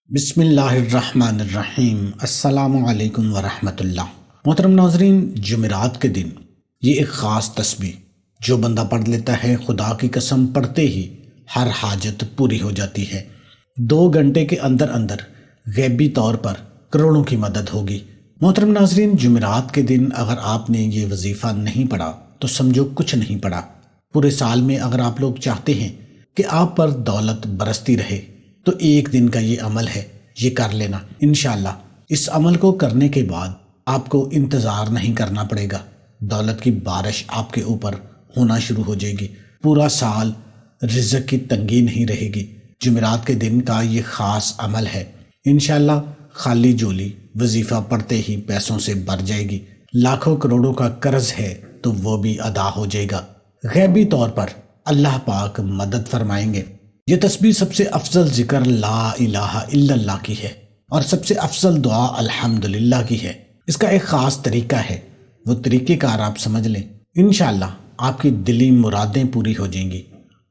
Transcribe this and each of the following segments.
بسم اللہ الرحمن الرحیم۔ السلام علیکم ورحمۃ اللہ۔ محترم ناظرین، جمعرات کے دن یہ ایک خاص تسبیح جو بندہ پڑھ لیتا ہے، خدا کی قسم پڑھتے ہی ہر حاجت پوری ہو جاتی ہے۔ 2 گھنٹے کے اندر اندر غیبی طور پر کروڑوں کی مدد ہوگی۔ محترم ناظرین، جمعرات کے دن اگر آپ نے یہ وظیفہ نہیں پڑھا تو سمجھو کچھ نہیں پڑھا۔ پورے سال میں اگر آپ لوگ چاہتے ہیں کہ آپ پر دولت برستی رہے تو ایک دن کا یہ عمل ہے، یہ کر لینا۔ انشاءاللہ اس عمل کو کرنے کے بعد آپ کو انتظار نہیں کرنا پڑے گا، دولت کی بارش آپ کے اوپر ہونا شروع ہو جائے گی، پورا سال رزق کی تنگی نہیں رہے گی۔ جمعرات کے دن کا یہ خاص عمل ہے، انشاءاللہ خالی جولی وظیفہ پڑھتے ہی پیسوں سے بھر جائے گی۔ لاکھوں کروڑوں کا قرض ہے تو وہ بھی ادا ہو جائے گا۔ غیبی طور پر اللہ پاک مدد فرمائیں گے۔ یہ تسبیح سب سے افضل ذکر لا الہ الا اللہ کی ہے اور سب سے افضل دعا الحمدللہ کی ہے۔ اس کا ایک خاص طریقہ ہے، وہ طریقہ کار آپ سمجھ لیں، انشاءاللہ آپ کی دلی مرادیں پوری ہو جائیں گی،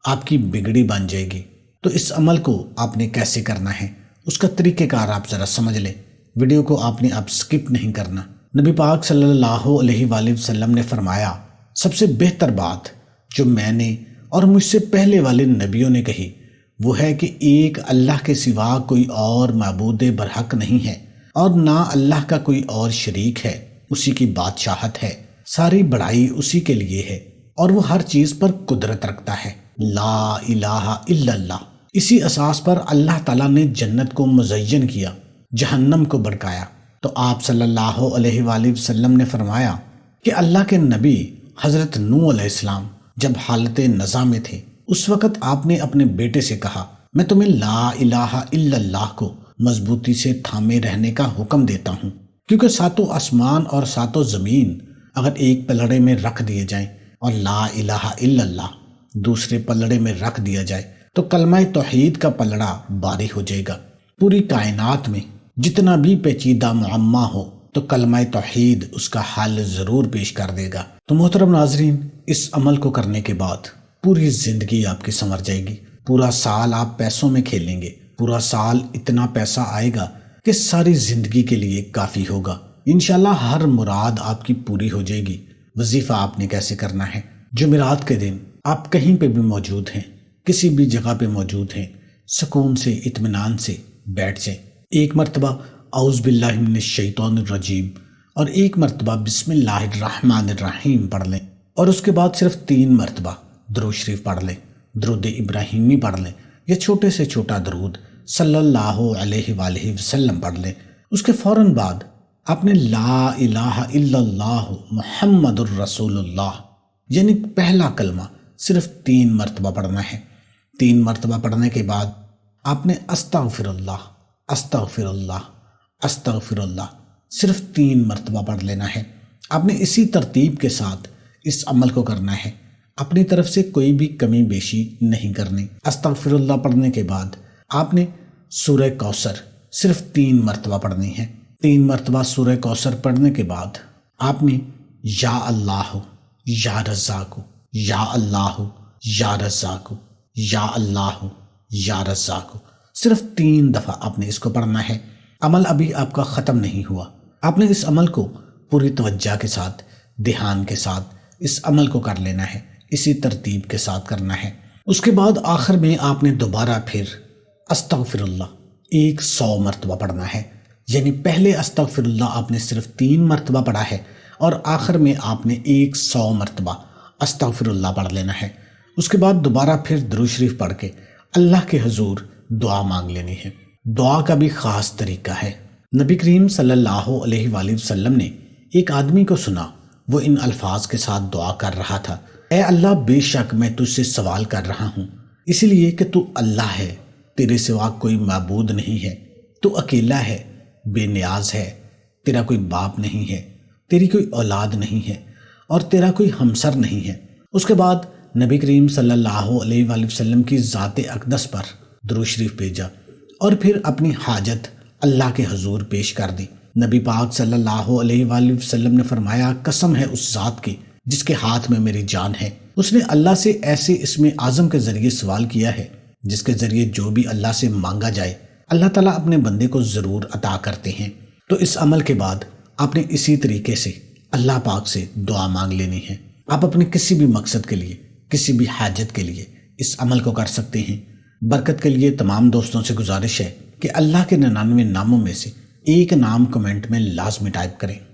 آپ کی بگڑی بن جائے گی۔ تو اس عمل کو آپ نے کیسے کرنا ہے، اس کا طریقہ کار آپ ذرا سمجھ لیں۔ ویڈیو کو آپ نے اب سکپ نہیں کرنا۔ نبی پاک صلی اللہ علیہ وآلہ وسلم نے فرمایا، سب سے بہتر بات جو میں نے اور مجھ سے پہلے والے نبیوں نے کہی وہ ہے کہ ایک اللہ کے سوا کوئی اور معبود برحق نہیں ہے اور نہ اللہ کا کوئی اور شریک ہے، اسی کی بادشاہت ہے، ساری بڑائی اسی کے لیے ہے اور وہ ہر چیز پر قدرت رکھتا ہے، لا الہ الا اللہ۔ اسی اساس پر اللہ تعالیٰ نے جنت کو مزین کیا، جہنم کو بھڑکایا۔ تو آپ صلی اللہ علیہ وآلہ وسلم نے فرمایا کہ اللہ کے نبی حضرت نوح علیہ السلام جب حالت نزا میں تھے، اس وقت آپ نے اپنے بیٹے سے کہا، میں تمہیں لا الہ الا اللہ کو مضبوطی سے تھامے رہنے کا حکم دیتا ہوں، کیونکہ 7 آسمان اور 7 زمین اگر ایک پلڑے میں رکھ دیے جائیں اور لا الہ الا اللہ دوسرے پلڑے میں رکھ دیا جائے تو کلمہ توحید کا پلڑا باری ہو جائے گا۔ پوری کائنات میں جتنا بھی پیچیدہ معمہ ہو تو کلمہ توحید اس کا حل ضرور پیش کر دے گا۔ تو محترم ناظرین، اس عمل کو کرنے کے بعد پوری زندگی آپ کی سنور جائے گی، پورا سال آپ پیسوں میں کھیلیں گے، پورا سال اتنا پیسہ آئے گا کہ ساری زندگی کے لیے کافی ہوگا۔ انشاءاللہ ہر مراد آپ کی پوری ہو جائے گی۔ وظیفہ آپ نے کیسے کرنا ہے؟ جمعرات کے دن آپ کہیں پہ بھی موجود ہیں، کسی بھی جگہ پہ موجود ہیں، سکون سے اطمینان سے بیٹھ جائیں۔ ایک مرتبہ اعوذ باللہ من الشیطان الرجیم اور ایک مرتبہ بسم اللہ الرحمن الرحیم پڑھ لیں، اور اس کے بعد صرف 3 مرتبہ درود شریف پڑھ لیں، درود ابراہیمی پڑھ لیں یا چھوٹے سے چھوٹا درود صلی اللہ علیہ وآلہ وسلم پڑھ لیں۔ اس کے فوراً بعد آپ نے لا الہ الا اللہ محمد الرسول اللہ یعنی پہلا کلمہ صرف 3 مرتبہ پڑھنا ہے۔ 3 مرتبہ پڑھنے کے بعد آپ نے استغفر اللہ استغفر اللہ استغفر اللہ صرف 3 مرتبہ پڑھ لینا ہے۔ آپ نے اسی ترتیب کے ساتھ اس عمل کو کرنا ہے، اپنی طرف سے کوئی بھی کمی بیشی نہیں کرنی۔ استغفر اللہ پڑھنے کے بعد آپ نے سورہ کوثر صرف 3 مرتبہ پڑھنی ہے۔ 3 مرتبہ سورہ کوثر پڑھنے کے بعد آپ نے یا اللہ یا رزاق یا اللہ یا رزاق یا اللہ یا رزاق صرف 3 دفعہ آپ نے اس کو پڑھنا ہے۔ عمل ابھی آپ کا ختم نہیں ہوا، آپ نے اس عمل کو پوری توجہ کے ساتھ، دھیان کے ساتھ اس عمل کو کر لینا ہے، اسی ترتیب کے ساتھ کرنا ہے۔ اس کے بعد آخر میں آپ نے دوبارہ پھر استغفر اللہ 100 مرتبہ پڑھنا ہے، یعنی پہلے استغفر اللہ آپ نے صرف 3 مرتبہ پڑھا ہے اور آخر میں آپ نے 100 مرتبہ استغفر اللہ پڑھ لینا ہے۔ اس کے بعد دوبارہ پھر درود شریف پڑھ کے اللہ کے حضور دعا مانگ لینی ہے۔ دعا کا بھی خاص طریقہ ہے۔ نبی کریم صلی اللہ علیہ وآلہ وسلم نے ایک آدمی کو سنا، وہ ان الفاظ کے ساتھ دعا کر رہا تھا، اے اللہ بے شک میں تجھ سے سوال کر رہا ہوں، اس لیے کہ تو اللہ ہے، تیرے سوا کوئی معبود نہیں ہے، تو اکیلا ہے، بے نیاز ہے، تیرا کوئی باپ نہیں ہے، تیری کوئی اولاد نہیں ہے اور تیرا کوئی ہمسر نہیں ہے۔ اس کے بعد نبی کریم صلی اللہ علیہ وآلہ وسلم کی ذات اقدس پر درود شریف بھیجا اور پھر اپنی حاجت اللہ کے حضور پیش کر دی۔ نبی پاک صلی اللہ علیہ وآلہ وسلم نے فرمایا، قسم ہے اس ذات کی جس کے ہاتھ میں میری جان ہے، اس نے اللہ سے ایسے اسم اعظم کے ذریعے سوال کیا ہے جس کے ذریعے جو بھی اللہ سے مانگا جائے اللہ تعالیٰ اپنے بندے کو ضرور عطا کرتے ہیں۔ تو اس عمل کے بعد آپ نے اسی طریقے سے اللہ پاک سے دعا مانگ لینی ہے۔ آپ اپنے کسی بھی مقصد کے لیے، کسی بھی حاجت کے لیے اس عمل کو کر سکتے ہیں۔ برکت کے لیے تمام دوستوں سے گزارش ہے کہ اللہ کے 99 ناموں میں سے ایک نام کمنٹ میں لازمی ٹائپ کریں۔